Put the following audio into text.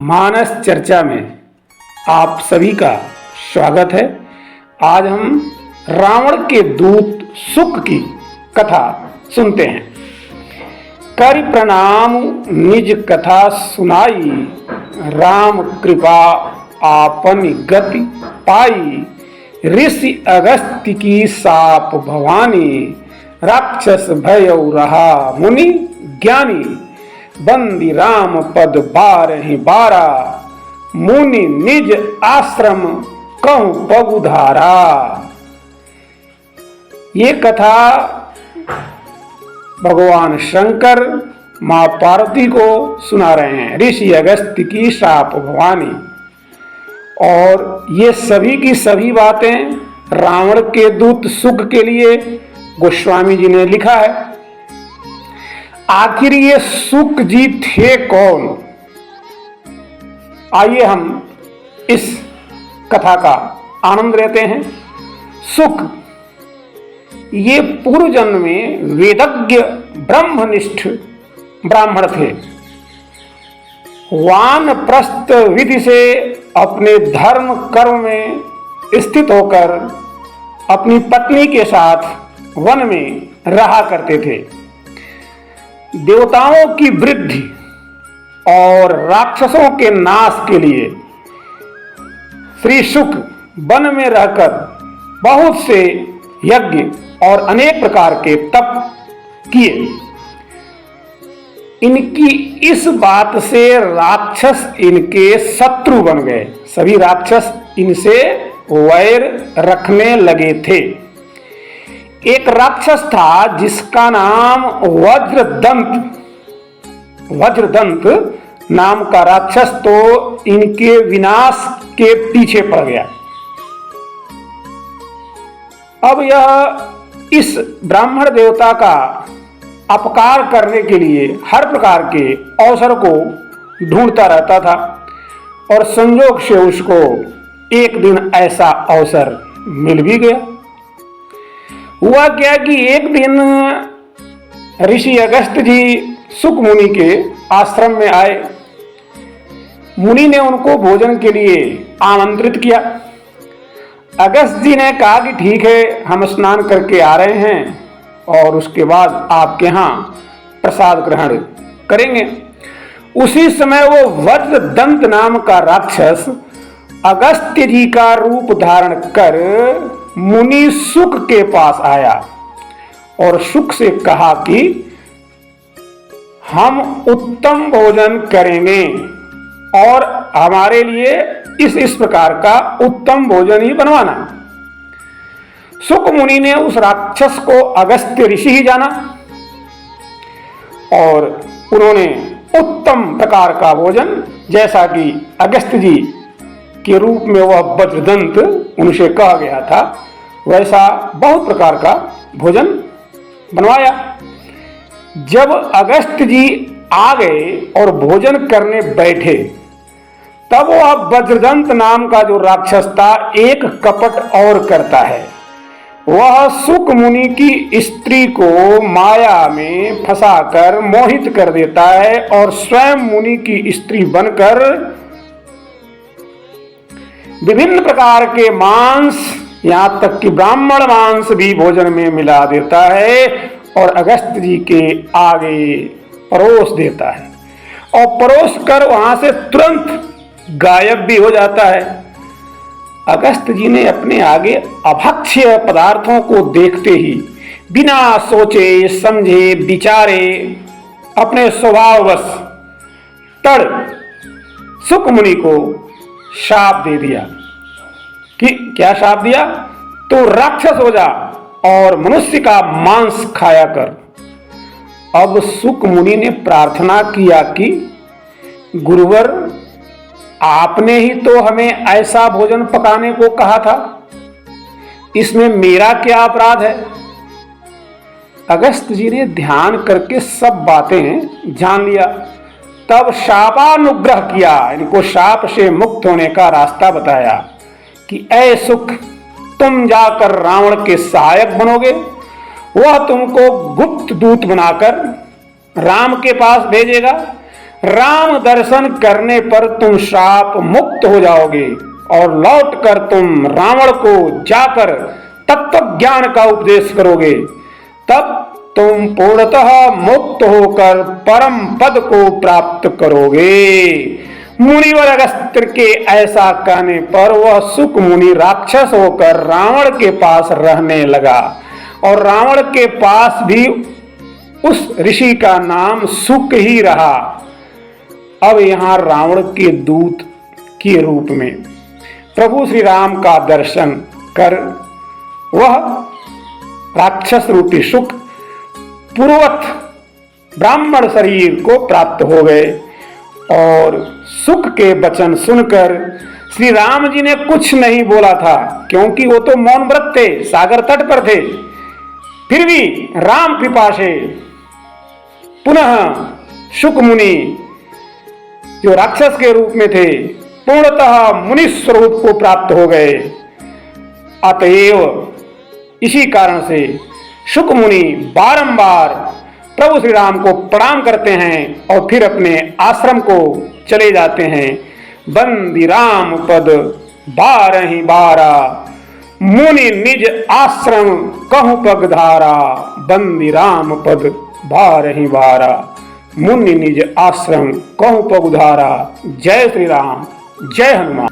मानस चर्चा में आप सभी का स्वागत है। आज हम रावण के दूत सुक की कथा सुनते हैं। कर प्रणाम निज कथा सुनाई, राम कृपा आपन गति पाई। ऋषि अगस्त्य की साप भवानी, राक्षस भयउ रहा मुनि ज्ञानी। बंदी राम पद बारहि बारा, मुनि निज आश्रम कहूँ पगुधारा। ये कथा भगवान शंकर मां पार्वती को सुना रहे हैं। ऋषि अगस्त्य की शाप भवानी, और ये सभी की सभी बातें रावण के दूत सुक के लिए गोस्वामी जी ने लिखा है। आखिर ये सुक जी थे कौन? आइए हम इस कथा का आनंद लेते हैं। सुक ये पूर्व जन्म में वेदज्ञ ब्रह्मनिष्ठ ब्राह्मण थे। वानप्रस्थ विधि से अपने धर्म कर्म में स्थित होकर अपनी पत्नी के साथ वन में रहा करते थे। देवताओं की वृद्धि और राक्षसों के नाश के लिए श्री शुक वन में रहकर बहुत से यज्ञ और अनेक प्रकार के तप किए। इनकी इस बात से राक्षस इनके शत्रु बन गए। सभी राक्षस इनसे वैर रखने लगे थे। एक राक्षस था जिसका नाम वज्रदंत नाम का राक्षस तो इनके विनाश के पीछे पड़ गया। अब यह इस ब्राह्मण देवता का अपकार करने के लिए हर प्रकार के अवसर को ढूंढता रहता था, और संयोग से उसको एक दिन ऐसा अवसर मिल भी गया। हुआ क्या कि एक दिन ऋषि अगस्त्य जी सुक मुनि के आश्रम में आए। मुनि ने उनको भोजन के लिए आमंत्रित किया। अगस्त्य जी ने कहा कि ठीक है, हम स्नान करके आ रहे हैं और उसके बाद आपके यहाँ प्रसाद ग्रहण करेंगे। उसी समय वो वज्रदंत नाम का राक्षस अगस्त्य जी का रूप धारण कर मुनि सुक के पास आया और सुक से कहा कि हम उत्तम भोजन करेंगे और हमारे लिए इस प्रकार का उत्तम भोजन ही बनवाना। सुक मुनि ने उस राक्षस को अगस्त्य ऋषि ही जाना और उन्होंने उत्तम प्रकार का भोजन, जैसा कि अगस्त्य जी के रूप में वह वज्रदंत उनसे कहा गया था, वैसा बहुत प्रकार का भोजन बनवाया। जब अगस्त्य जी आ गए और भोजन करने बैठे, तब वह वज्रदंत नाम का जो राक्षस था एक कपट और करता है। वह सुक मुनि की स्त्री को माया में फंसाकर मोहित कर देता है और स्वयं मुनि की स्त्री बनकर विभिन्न प्रकार के मांस, यहाँ तक कि ब्राह्मण मांस भी भोजन में मिला देता है और अगस्त्य जी के आगे परोस देता है, और परोस कर वहां से तुरंत गायब भी हो जाता है। अगस्त्य जी ने अपने आगे अभक्ष्य पदार्थों को देखते ही बिना सोचे समझे विचारे अपने स्वभाववश तड़ सुक मुनि को शाप दे दिया। कि क्या शाप दिया? तो राक्षस हो जा और मनुष्य का मांस खाया कर। अब सुक मुनि ने प्रार्थना किया कि गुरुवर, आपने ही तो हमें ऐसा भोजन पकाने को कहा था, इसमें मेरा क्या अपराध है? अगस्त्य जी ने ध्यान करके सब बातें जान लिया। तब शापानुग्रह किया, इनको शाप से मुक्त होने का रास्ता बताया कि ऐ सुक, तुम जाकर रावण के सहायक बनोगे। वह तुमको गुप्त दूत बनाकर राम के पास भेजेगा। राम दर्शन करने पर तुम श्राप मुक्त हो जाओगे और लौटकर तुम रावण को जाकर तत्व ज्ञान का उपदेश करोगे। तब तुम पूर्णतः मुक्त होकर परम पद को प्राप्त करोगे। मुनिवर अगस्त्य के ऐसा कहने पर वह सुक मुनि राक्षस होकर रावण के पास रहने लगा और रावण के पास भी उस ऋषि का नाम सुक ही रहा। अब यहां रावण के दूत के रूप में प्रभु श्री राम का दर्शन कर वह राक्षस रूपी सुक पूर्वत ब्राह्मण शरीर को प्राप्त हो गए। और सुक के वचन सुनकर श्री राम जी ने कुछ नहीं बोला था, क्योंकि वो तो मौन व्रत थे, सागर तट पर थे। फिर भी राम कृपा से पुनः शुक मुनि जो राक्षस के रूप में थे पूर्णतः मुनि स्वरूप को प्राप्त हो गए। अतएव इसी कारण से शुक मुनि बारंबार प्रभु श्री राम को प्रणाम करते हैं और फिर अपने आश्रम को चले जाते हैं। बंदी राम पद 12 मुनि निज आश्रम कहु पगधारा। बंदी राम पद 12 मुनि निज आश्रम कहु पगधारा। जय श्री राम, जय हनुमान।